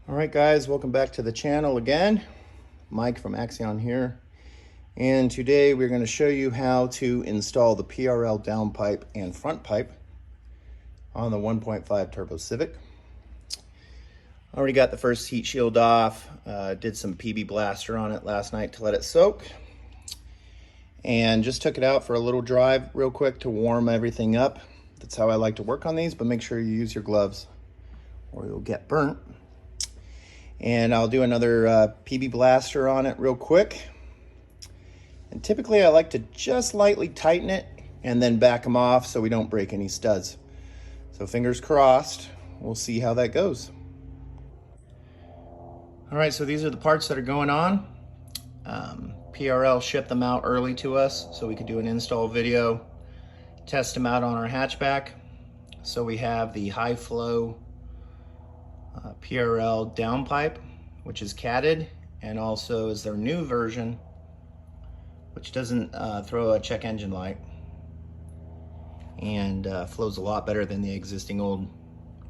All right, guys, welcome back to the channel again. Mike from Axion here. And today we're going to show you how to install the PRL downpipe and front pipe on the 1.5 turbo Civic. Already got the first heat shield off. Did some PB blaster on it last night to let it soak. And just took it out for a little drive real quick to warm everything up. That's how I like to work on these, but make sure you use your gloves or you'll get burnt. And I'll do another PB blaster on it real quick. And typically I like to just lightly tighten it and then back them off so we don't break any studs. So fingers crossed, we'll see how that goes. All right, so these are the parts that are going on. PRL shipped them out early to us so we could do an install video, test them out on our hatchback. So we have the high flow PRL downpipe, which is catted, and also is their new version, which doesn't throw a check engine light and flows a lot better than the existing old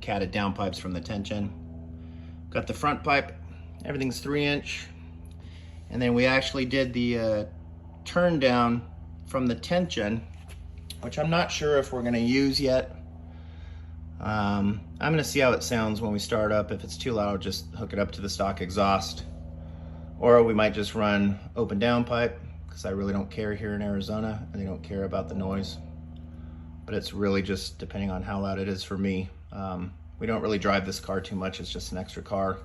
catted downpipes from the 10 gen. Got the front pipe, everything's 3-inch, and then we actually did the turn down from the 10 gen, which I'm not sure if we're going to use yet. I'm going to see how it sounds when we start up. If it's too loud, just hook it up to the stock exhaust, or we might just run open downpipe because I really don't care here in Arizona and they don't care about the noise, but it's really just depending on how loud it is for me. We don't really drive this car too much, it's just an extra car.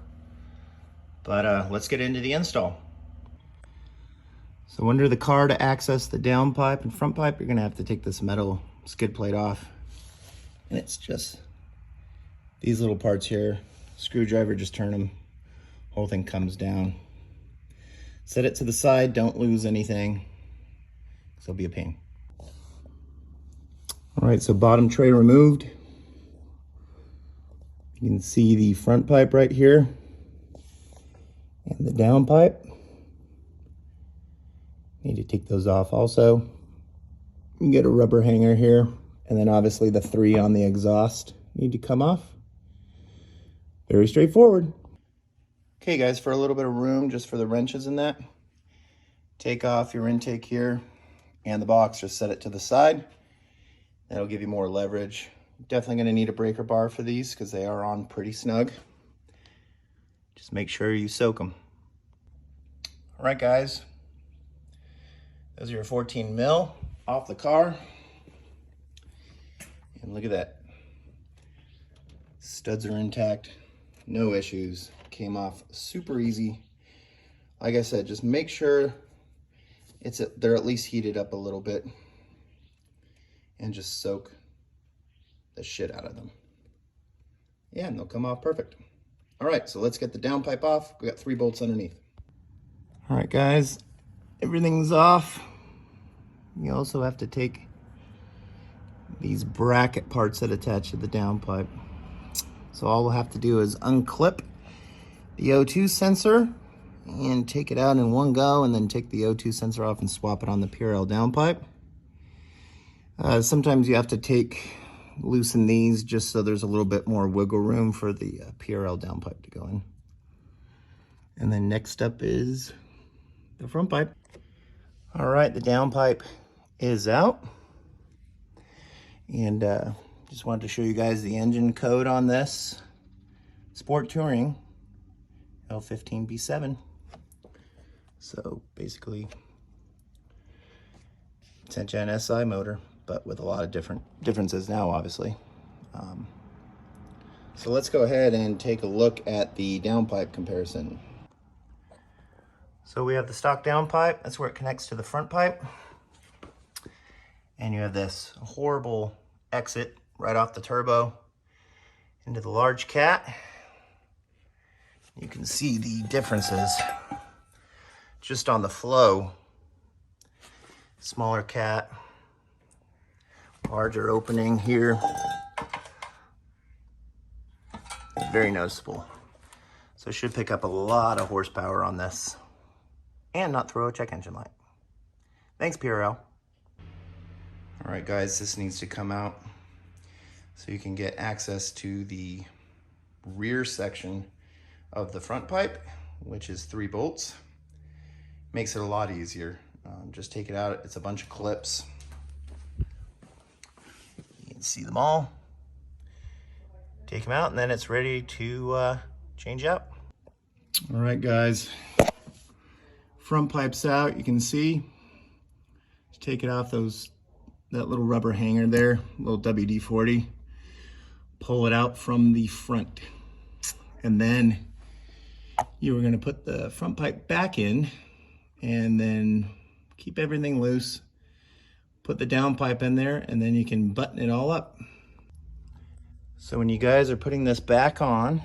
But let's get into the install. So under the car, to access the downpipe and front pipe, you're going to have to take this metal skid plate off. And it's just these little parts here. Screwdriver, just turn them. Whole thing comes down. Set it to the side, don't lose anything. So it'll be a pain. All right, so bottom tray removed. You can see the front pipe right here and the downpipe. Need to take those off also. You can get a rubber hanger here. And then obviously the 3 on the exhaust need to come off. Very straightforward. Okay guys, for a little bit of room just for the wrenches in that, take off your intake here and the box, just set it to the side. That'll give you more leverage. Definitely gonna need a breaker bar for these because they are on pretty snug. Just make sure you soak them. All right guys, those are your 14 mil off the car. And look at that. Studs are intact, no issues. Came off super easy. Like I said, just make sure they're at least heated up a little bit and just soak the shit out of them. Yeah, and they'll come off perfect. All right, so let's get the downpipe off. We got 3 bolts underneath. All right, guys, everything's off. You also have to take these bracket parts that attach to the downpipe. So all we'll have to do is unclip the O2 sensor and take it out in one go, and then take the O2 sensor off and swap it on the PRL downpipe. Sometimes you have to loosen these just so there's a little bit more wiggle room for the PRL downpipe to go in. And then next up is the front pipe. All right, the downpipe is out. And just wanted to show you guys the engine code on this. Sport Touring L15b7. So basically 10 gen SI motor, but with a lot of differences now, obviously. So let's go ahead and take a look at the downpipe comparison. So we have the stock downpipe. That's where it connects to the front pipe. And you have this horrible exit right off the turbo into the large cat. You can see the differences just on the flow. Smaller cat, larger opening here. Very noticeable. So it should pick up a lot of horsepower on this and not throw a check engine light. Thanks, PRL. All right, guys, this needs to come out so you can get access to the rear section of the front pipe, which is 3 bolts. Makes it a lot easier. Just take it out. It's a bunch of clips. You can see them all. Take them out, and then it's ready to change out. All right, guys. Front pipe's out. You can see. Just take it off that little rubber hanger there, little WD-40. Pull it out from the front, and then you are going to put the front pipe back in, and then keep everything loose. Put the downpipe in there, and then you can button it all up. So when you guys are putting this back on,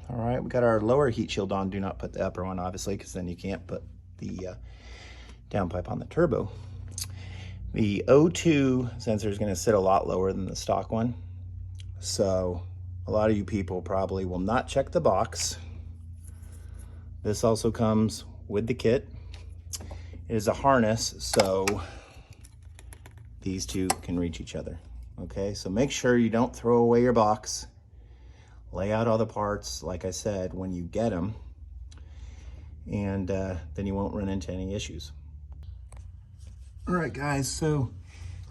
all right, we got our lower heat shield on. Do not put the upper one, obviously, because then you can't put the downpipe on the turbo. The O2 sensor is going to sit a lot lower than the stock one. So a lot of you people probably will not check the box. This also comes with the kit. It is a harness, so these two can reach each other. Okay, so make sure you don't throw away your box. Lay out all the parts, like I said, when you get them, and then you won't run into any issues. All right, guys, so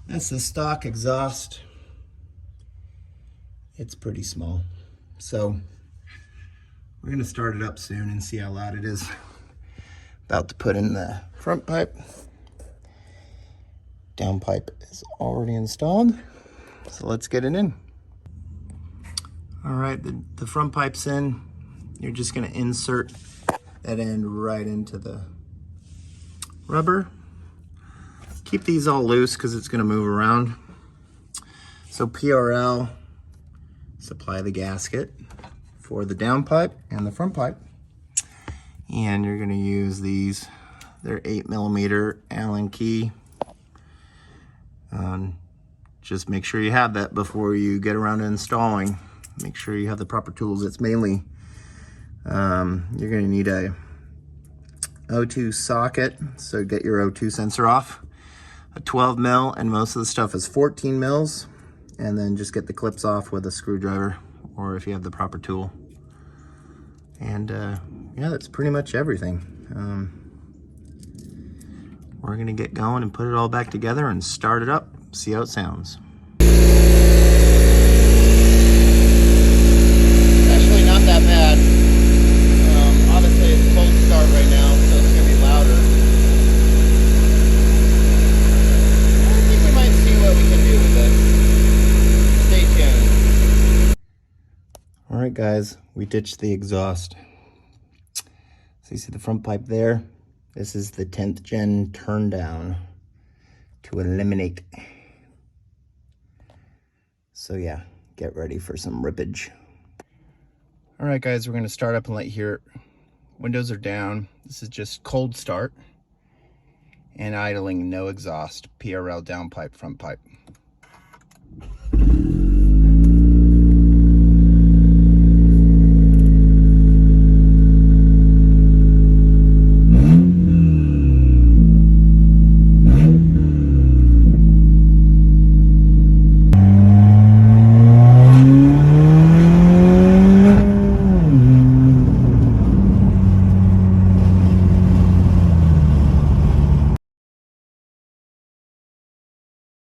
that's the stock exhaust. It's pretty small. So we're gonna start it up soon and see how loud it is. About to put in the front pipe. Downpipe is already installed. So let's get it in. All right, the front pipe's in. You're just gonna insert that end right into the rubber. Keep these all loose because it's gonna move around. So PRL supply the gasket for the downpipe and the front pipe. And you're gonna use these, they're 8mm Allen key. Just make sure you have that before you get around to installing. Make sure you have the proper tools. It's mainly, you're gonna need a O2 socket, so get your O2 sensor off. A 12mm, and most of the stuff is 14 mils. And then just get the clips off with a screwdriver, or if you have the proper tool. And yeah, that's pretty much everything. We're gonna get going and put it all back together and start it up, see how it sounds. Actually not that bad. Obviously it's cold start right now, so it's gonna be louder. I think we might see what we can do with it. Stay tuned. All right, guys, we ditched the exhaust. So you see the front pipe there? This is the 10th gen turn down to eliminate. So yeah, get ready for some rippage. All right, guys, we're gonna start up and let you hear it. Windows are down. This is just cold start and idling, no exhaust, PRL downpipe, front pipe.